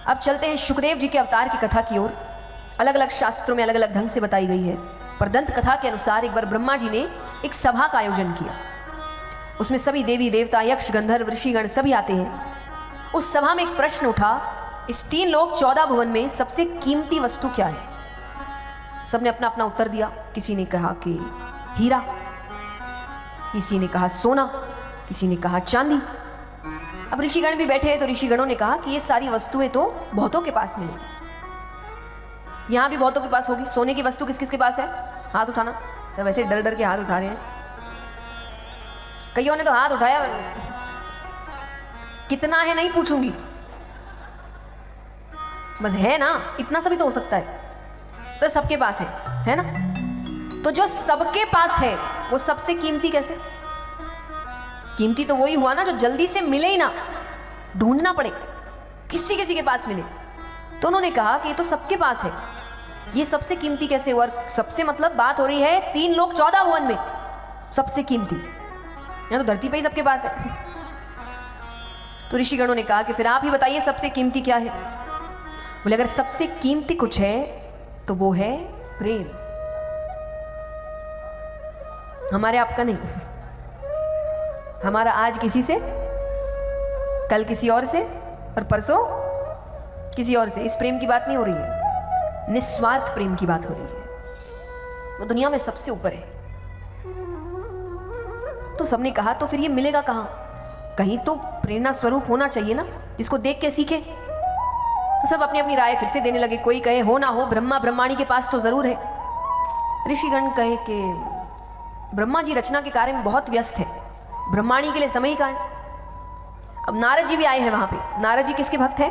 अब चलते हैं सुखदेव जी के अवतार की कथा की ओर। अलग अलग शास्त्रों में अलग अलग ढंग से बताई गई है, पर दंत कथा के अनुसार एक बार ब्रह्मा जी ने एक सभा का आयोजन किया। उसमें सभी देवी देवता, यक्ष, गंधर्व, ऋषिगण सभी आते हैं। उस सभा में एक प्रश्न उठा, इस 3 लोक 14 भुवन में सबसे कीमती वस्तु क्या है? सबने अपना अपना उत्तर दिया। किसी ने कहा कि हीरा, किसी ने कहा सोना, किसी ने कहा चांदी। अब ऋषिगण भी बैठे हैं, तो ऋषिगणों ने कहा कि ये सारी वस्तुएं तो बहुतों के पास में है, यहां भी बहुतों के पास होगी। सोने की वस्तु किस किस के पास है? हाथ उठाना। सब ऐसे डर डर के हाथ उठा रहे हैं। कईयों ने तो हाथ उठाया, कितना है नहीं पूछूंगी, बस है ना, इतना सभी तो हो सकता है। तो सबके पास है ना? तो जो सबके पास है वो सबसे कीमती कैसे? कीमती तो वही हुआ ना जो जल्दी से मिले ही ना, ढूंढना पड़े, किसी किसी के पास मिले। तो उन्होंने कहा कि ये तो सबके पास है, ये सबसे कीमती कैसे हुआ? सबसे मतलब बात हो रही है 3 लोक 14 भुवन में सबसे कीमती, या तो धरती पे ही सबके पास है। तो ऋषिगणों ने कहा कि फिर आप ही बताइए सबसे कीमती क्या है? बोले अगर सबसे कीमती कुछ है तो वो है प्रेम। हमारे आपका नहीं, हमारा आज किसी से, कल किसी और से, और परसों किसी और से। इस प्रेम की बात नहीं हो रही है, निस्वार्थ प्रेम की बात हो रही है। वो दुनिया में सबसे ऊपर है। तो सबने कहा तो फिर ये मिलेगा कहां? कहीं तो प्रेरणा स्वरूप होना चाहिए ना, जिसको देख के सीखे। तो सब अपनी अपनी राय फिर से देने लगे। कोई कहे हो ना हो, ब्रह्मा ब्रह्माणी के पास तो जरूर है। ऋषिगण कहे कि ब्रह्मा जी रचना के कार्य में बहुत व्यस्त है, ब्रह्माणी के लिए समय ही कहां है। अब नारद जी भी आए हैं वहां पे। नारद जी किसके भक्त हैं?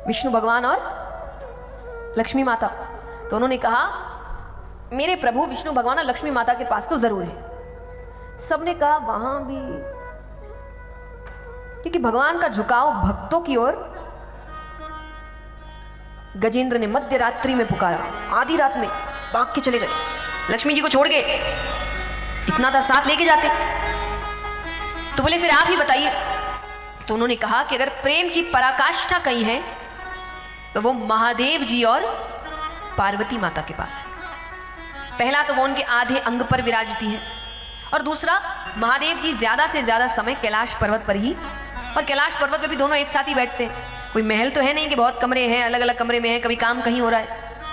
विष्णु भगवान और लक्ष्मी माता। तो उन्होंने कहा मेरे प्रभु विष्णु भगवान और लक्ष्मी माता के पास तो जरूर है। सबने कहा वहां भी, क्योंकि भगवान का झुकाव भक्तों की ओर। गजेंद्र ने मध्य रात्रि में पुकारा, आधी रात में भाग के चले गए, लक्ष्मी जी को छोड़ के। इतना था साथ लेके जाते। तो बोले फिर आप ही बताइए। तो उन्होंने कहा कि अगर प्रेम की पराकाष्ठा कहीं है तो वो महादेव जी और पार्वती माता के पास है। पहला तो वो उनके आधे अंग पर विराजती है, और दूसरा महादेव जी ज्यादा से ज्यादा समय कैलाश पर्वत पर ही, और कैलाश पर्वत पे भी दोनों एक साथ ही बैठते हैं। कोई महल तो है नहीं कि बहुत कमरे हैं, अलग अलग कमरे में हैं, कभी काम कहीं हो रहा है,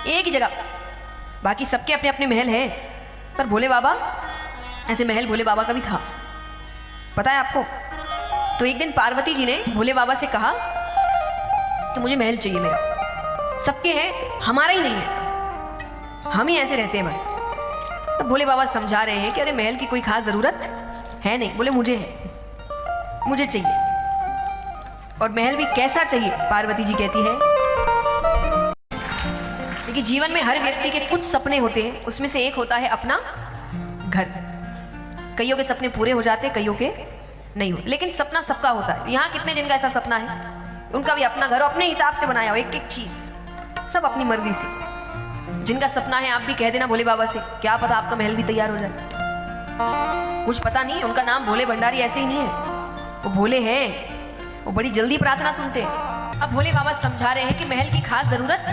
एक ही जगह। बाकी सबके अपने अपने महल हैं, पर भोले बाबा ऐसे महल भोले बाबा का भी था, पता है आपको? तो एक दिन पार्वती जी ने भोले बाबा से कहा कि मुझे महल चाहिए मेरा। सबके हैं, हमारा ही नहीं है, हम ही ऐसे रहते हैं बस। तो भोले बाबा समझा रहे हैं कि अरे महल की कोई खास जरूरत है नहीं। बोले मुझे है, मुझे चाहिए। और महल भी कैसा चाहिए? पार्वती जी कहती है, देखिए जीवन में हर व्यक्ति के कुछ सपने होते हैं, उसमें से एक होता है अपना घर। कईयों के सपने पूरे हो जाते हैं, कईयों के नहीं होते, लेकिन सपना सबका होता है। यहाँ कितने जिनका ऐसा सपना है? उनका भी अपना घर अपने हिसाब से बनाया हो, एक एक चीज, सब अपनी मर्जी से। जिनका सपना है आप भी कह देना भोले बाबा से, क्या पता आपका महल भी तैयार हो जाए। कुछ पता नहीं, उनका नाम भोले भंडारी ऐसे ही नहीं है, वो भोले हैं, वो बड़ी जल्दी प्रार्थना सुनते हैं। अब भोले बाबा समझा रहे हैं कि महल की खास जरूरत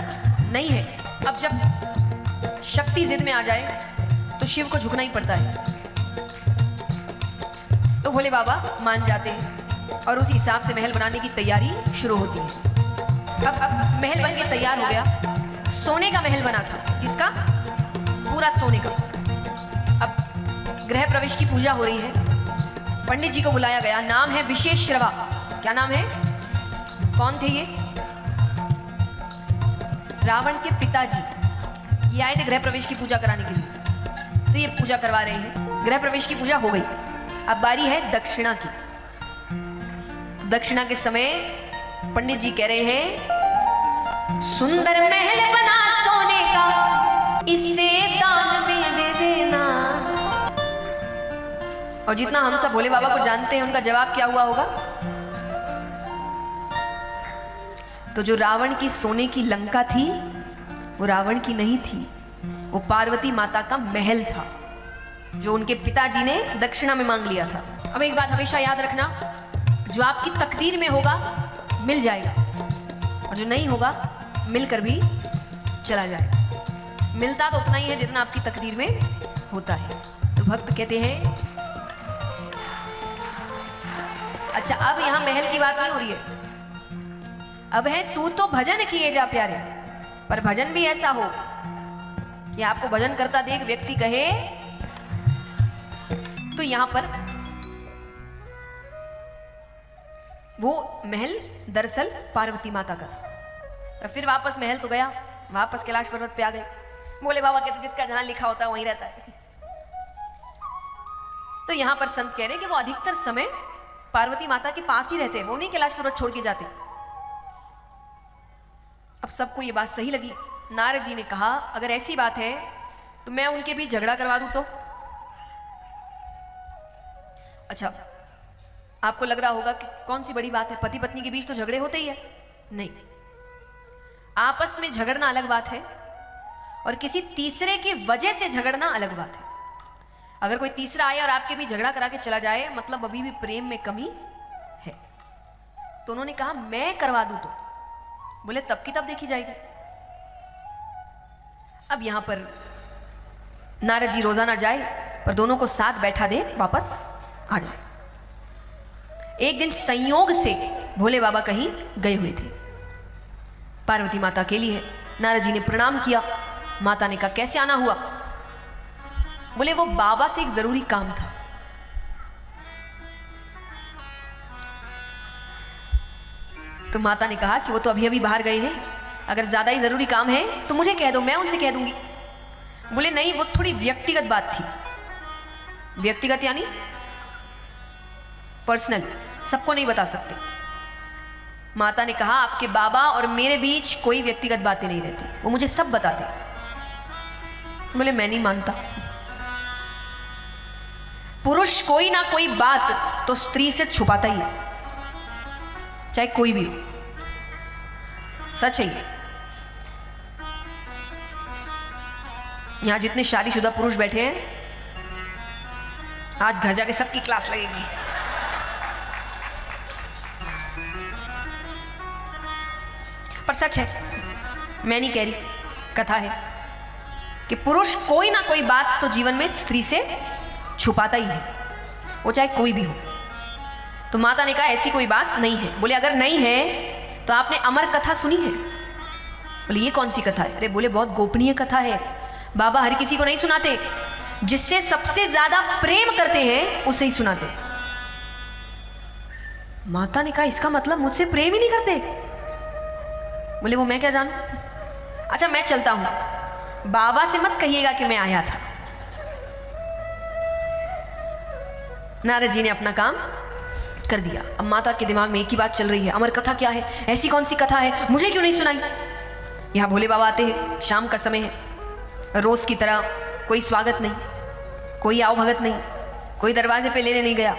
नहीं है। अब जब शक्ति जिद में आ जाए तो शिव को झुकना ही पड़ता है। तो भोले बाबा मान जाते हैं और उस हिसाब से महल बनाने की तैयारी शुरू होती है। अब महल बन के तैयार हो गया। सोने का महल बना था। किसका? पूरा सोने का। अब गृह प्रवेश की पूजा हो रही है। पंडित जी को बुलाया गया। नाम है विशेष श्रवा। क्या नाम है? कौन थे ये? रावण के पिताजी। ये आए थे गृह प्रवेश की पूजा कराने के लिए। तो ये पूजा करवा रहे हैं। गृह प्रवेश की पूजा हो गई। अब बारी है दक्षिणा की। तो दक्षिणा के समय पंडित जी कह रहे हैं, सुंदर महल बना सोने का, इसे दान में दे देना। और जितना हम सब भोले बाबा को जानते हैं, उनका जवाब क्या हुआ होगा? तो जो रावण की सोने की लंका थी, वो रावण की नहीं थी, वो पार्वती माता का महल था, जो उनके पिताजी ने दक्षिणा में मांग लिया था। अब एक बात हमेशा याद रखना, जो आपकी तकदीर में होगा मिल जाएगा, और जो नहीं होगा मिलकर भी चला जाएगा। मिलता तो उतना ही है जितना आपकी तकदीर में होता है। तो भक्त कहते हैं, अच्छा अब यहां महल की बात नहीं हो रही है, अब है तू तो भजन किए जा प्यारे। पर भजन भी ऐसा हो कि आपको भजन करता देख व्यक्ति कहे, तो यहां पर वो महल दरअसल पार्वती माता का था। और फिर वापस महल तो गया, वापस कैलाश पर्वत पे आ गए। भोले बाबा कहते जिसका जहां लिखा होता है वहीं रहता है। तो यहां पर संत कह रहे हैं कि वो अधिकतर समय पार्वती माता के पास ही रहते हैं, वो नहीं कैलाश पर्वत छोड़ के जाते। अब सबको ये बात सही लगी। नारद जी ने कहा अगर ऐसी बात है तो मैं उनके बीच झगड़ा करवा दूं तो। अच्छा, आपको लग रहा होगा कि कौन सी बड़ी बात है, पति पत्नी के बीच तो झगड़े होते ही है। नहीं, आपस में झगड़ना अलग बात है और किसी तीसरे की वजह से झगड़ना अलग बात है। अगर कोई तीसरा आए और आपके बीच झगड़ा करा के चला जाए, मतलब अभी भी प्रेम में कमी है। तो उन्होंने कहा मैं करवा दूं तो। बोले तब की तब देखी जाएगी। अब यहां पर नारद जी रोजाना जाए पर दोनों को साथ बैठा दे, वापस आ जाए। एक दिन संयोग से भोले बाबा कहीं गए हुए थे पार्वती माता के लिए। नारद जी ने प्रणाम किया। माता ने कहा कैसे आना हुआ? बोले वो बाबा से एक जरूरी काम था। तो माता ने कहा कि वो तो अभी अभी बाहर गए हैं, अगर ज्यादा ही जरूरी काम है तो मुझे कह दो, मैं उनसे कह दूंगी। बोले नहीं, वो थोड़ी व्यक्तिगत बात थी। व्यक्तिगत यानी पर्सनल, सबको नहीं बता सकते। माता ने कहा आपके बाबा और मेरे बीच कोई व्यक्तिगत बातें नहीं रहती, वो मुझे सब बताते। बोले मैं नहीं मानता। पुरुष कोई ना कोई बात तो स्त्री से छुपाता ही है, चाहे कोई भी हो। सच है ये। यहां जितने शादीशुदा पुरुष बैठे हैं, आज घर जाके सबकी क्लास लगेगी। पर सच है, मैं नहीं कह रही, कथा है कि पुरुष कोई ना कोई बात तो जीवन में स्त्री से छुपाता ही है, वो चाहे कोई भी हो। तो माता ने कहा ऐसी कोई बात नहीं है। बोले अगर नहीं है तो आपने अमर कथा सुनी है? बोले ये कौन सी कथा है? अरे बोले बहुत गोपनीय कथा है, बाबा हर किसी को नहीं सुनाते, जिससे सबसे ज्यादा प्रेम करते हैं उसे ही सुनाते। माता ने कहा इसका मतलब मुझसे प्रेम ही नहीं करते? बोले वो मैं क्या जानूं। अच्छा मैं चलता हूं, बाबा से मत कहिएगा कि मैं आया था। नारद जी ने अपना काम कर दिया। अब माता के दिमाग में एक ही बात चल रही है, अमर कथा क्या है, ऐसी कौन सी कथा है, मुझे क्यों नहीं सुनाई। यहां भोले बाबा आते हैं, शाम का समय है, रोज की तरह कोई स्वागत नहीं, कोई आओ भगत नहीं, कोई दरवाजे पे लेने नहीं गया,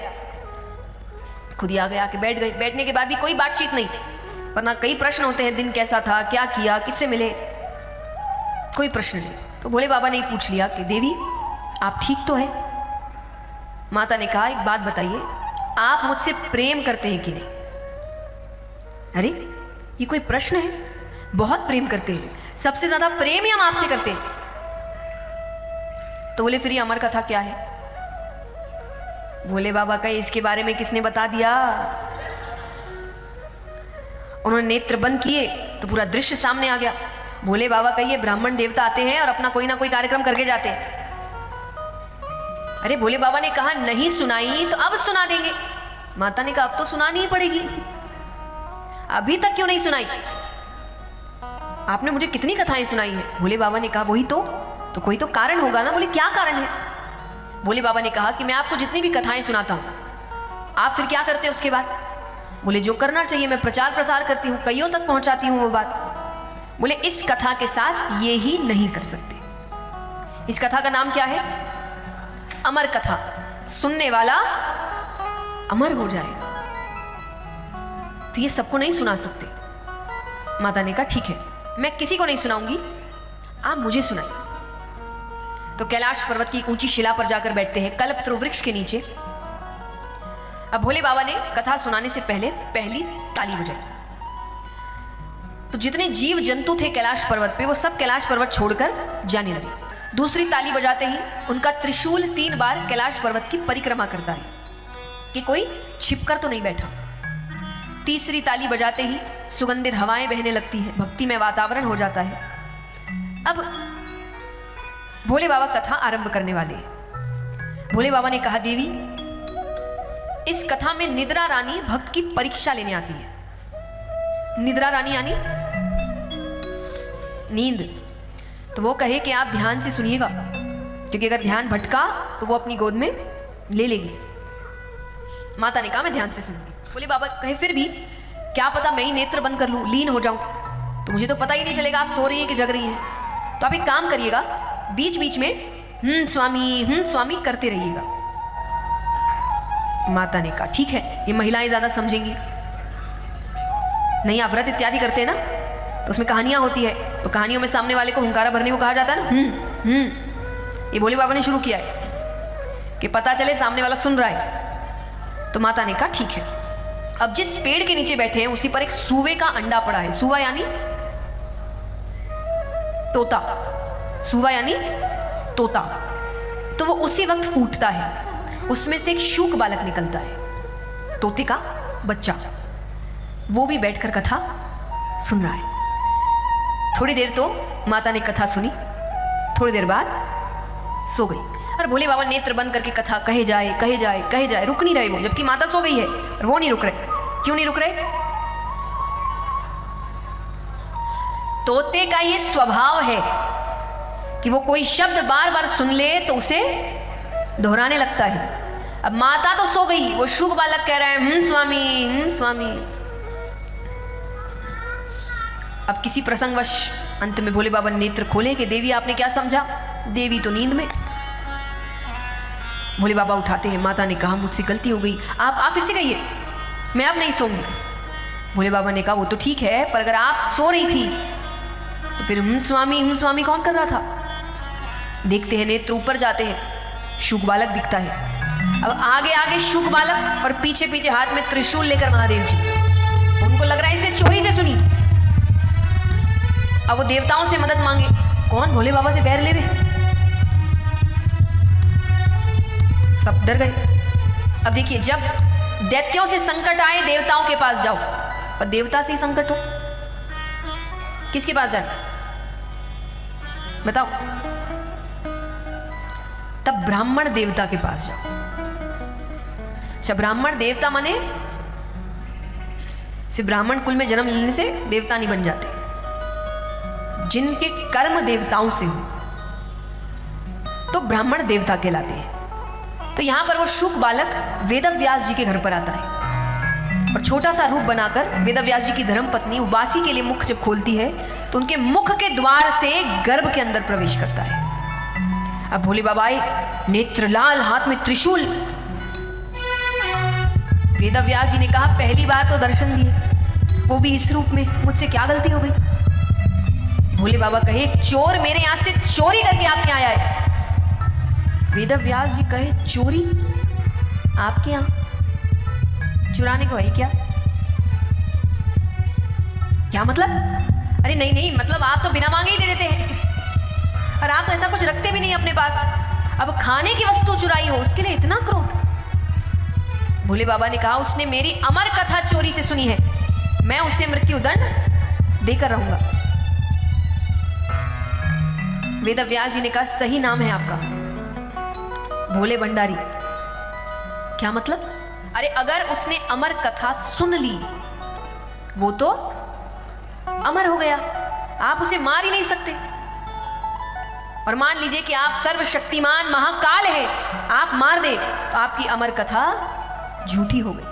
खुद ही आ गया कि बैठ गए। बैठने के बाद भी कोई बातचीत नहीं, वरना कई प्रश्न होते हैं, दिन कैसा था, क्या किया, किससे मिले, कोई प्रश्न नहीं। तो भोले बाबा ने पूछ लिया कि देवी आप ठीक तो हैं? माता ने कहा एक बात बताइए, आप मुझसे प्रेम करते हैं कि नहीं? अरे ये कोई प्रश्न है? बहुत प्रेम करते हैं, सबसे ज्यादा प्रेम ही हम आपसे करते हैं। तो बोले फिर ये अमर कथा क्या है? भोले बाबा का इसके बारे में किसने बता दिया? उन्होंने नेत्र बंद किए तो पूरा दृश्य सामने आ गया। भोले बाबा का ये ब्राह्मण देवता आते हैं और अपना कोई ना कोई कार्यक्रम करके जाते हैं। अरे भोले बाबा ने कहा नहीं सुनाई तो अब सुना देंगे। माता ने कहा अब तो सुनानी ही पड़ेगी, अभी तक क्यों नहीं सुनाई? आपने मुझे कितनी कथाएं सुनाई है। भोले बाबा ने कहा वही तो कोई तो कारण होगा ना। बोले क्या कारण है? भोले बाबा ने कहा कि मैं आपको जितनी भी कथाएं सुनाता हूं, आप फिर क्या करते हैं उसके बाद? बोले जो करना चाहिए, मैं प्रचार प्रसार करती हूँ, कईयों तक पहुंचाती हूँ वो बात। बोले इस कथा के साथ ये ही नहीं कर सकते। इस कथा का नाम क्या है? अमर कथा। सुनने वाला अमर हो जाएगा, तो ये सबको नहीं सुना सकते। माता ने कहा ठीक है, मैं किसी को नहीं सुनाऊंगी, आप मुझे सुनाइए। तो कैलाश पर्वत की ऊंची शिला पर जाकर बैठते हैं, कल्पतरु वृक्ष के नीचे। अब भोले बाबा ने कथा सुनाने से पहले पहली ताली बजाई। तो जितने जीव जंतु थे कैलाश पर्वत पे वो सब कैलाश पर्वत छोड़कर जाने लगे। दूसरी ताली बजाते ही उनका त्रिशूल 3 बार कैलाश पर्वत की परिक्रमा करता है कि कोई छिपकर तो नहीं बैठा। तीसरी ताली बजाते ही सुगंधित हवाएं बहने लगती है, भक्ति में वातावरण हो जाता है। अब भोले बाबा कथा आरंभ करने वाले हैं। भोले बाबा ने कहा, देवी, इस कथा में निद्रा रानी भक्त की परीक्षा लेने आती है। निद्रा रानी यानी नींद। तो वो कहे कि आप ध्यान से सुनिएगा, क्योंकि अगर ध्यान भटका तो वो अपनी गोद में ले लेगी। माता ने कहा, मैं ध्यान से सुनूंगी। भोले बाबा कहे, फिर भी क्या पता मैं ही नेत्र बंद कर लूं, लीन हो जाऊं, तो मुझे तो पता ही नहीं चलेगा आप सो रही हैं कि जग रही हैं। तो आप एक काम करिएगा, बीच बीच में स्वामी करते रहिएगा। माता ने कहा, ठीक है, ये महिलाएं ज्यादा समझेंगी। नहीं, आप व्रत इत्यादि करते हैं ना, तो उसमें कहानियां होती है, तो कहानियों में सामने वाले को हुंकारा भरने को कहा जाता है ना। ये भोले बाबा ने शुरू किया है कि पता चले सामने वाला सुन रहा है। तो माता ने कहा, ठीक है। अब जिस पेड़ के नीचे बैठे हैं उसी पर एक सूवे का अंडा पड़ा है। सूवा यानी तोता, सूवा यानी तोता। तो वो उसी वक्त फूटता है, उसमें से एक शूक बालक निकलता है, तोते का बच्चा। वो भी बैठकर कथा सुन रहा है। थोड़ी देर तो माता ने कथा सुनी, थोड़ी देर बाद सो गई। और भोले बाबा नेत्र बंद करके कथा कहे जाए कहे जाए कहे जाए, रुक नहीं रहे वो, जबकि माता सो गई है और वो नहीं रुक रहे। क्यों नहीं रुक रहे? तोते का ये स्वभाव है कि वो कोई शब्द बार बार सुन ले तो उसे दोहराने लगता है। अब माता तो सो गई, वो शुक बालक कह रहा है, स्वामी स्वामी। अब किसी प्रसंगवश अंत में भोले बाबा ने नेत्र खोले कि देवी आपने क्या समझा? देवी तो नींद में। भोले बाबा उठाते हैं। माता ने कहा, मुझसे गलती हो गई, आप फिर से कहिए, मैं अब नहीं सोऊंगी। भोले बाबा ने कहा, वो तो ठीक है, पर अगर आप सो रही थी तो फिर स्वामी कौन कर रहा था? देखते हैं, नेत्र ऊपर जाते हैं, शुक बालक दिखता है। अब आगे आगे शुक बालक और पीछे पीछे हाथ में त्रिशूल लेकर महादेव जी। उनको लग रहा है इसने चोरी से सुनी। अब वो देवताओं से मदद मांगे, कौन? भोले बाबा से बैर लेवे। सब डर गए। अब देखिए, जब दैत्यों से संकट आए देवताओं के पास जाओ, और देवता से ही संकट हो, किसके पास जाना? बताओ। तब ब्राह्मण देवता के पास जाओ। अच्छा, ब्राह्मण देवता माने सिर्फ ब्राह्मण कुल में जन्म लेने से देवता नहीं बन जाते, जिनके कर्म देवताओं से हो तो ब्राह्मण देवता कहलाते हैं। तो यहां पर वो शुक बालक वेदव्यास जी के घर पर आता है और छोटा सा रूप बनाकर वेदव्यास जी की धर्मपत्नी उबासी के लिए मुख जब खोलती है तो उनके मुख के द्वार से गर्भ के अंदर प्रवेश करता है। अब भोले बाबा आए, नेत्र लाल, हाथ में त्रिशूल। वेदव्यास जी ने कहा, पहली बार तो दर्शन दिए, वो भी इस रूप में, मुझसे क्या गलती हो गई? भोले बाबा कहे, चोर मेरे यहां से चोरी करके आपके आया है। वेदव्यास जी कहे, चोरी आपके यहां? चुराने को है क्या? क्या मतलब? अरे नहीं, मतलब आप तो बिना मांगे ही दे देते हैं, और आप ऐसा कुछ रखते भी नहीं अपने पास। अब खाने की वस्तु चुराई हो, उसके लिए इतना क्रोध? भोले बाबा ने कहा, उसने मेरी अमर कथा चोरी से सुनी है, मैं उसे मृत्युदंड देकर रहूंगा। वेदव्यास जी ने कहा, सही नाम है आपका, भोले भंडारी। क्या मतलब? अरे अगर उसने अमर कथा सुन ली वो तो अमर हो गया, आप उसे मार ही नहीं सकते। और मान लीजिए कि आप सर्वशक्तिमान महाकाल हैं, आप मार दे तो आपकी अमर कथा झूठी हो गई।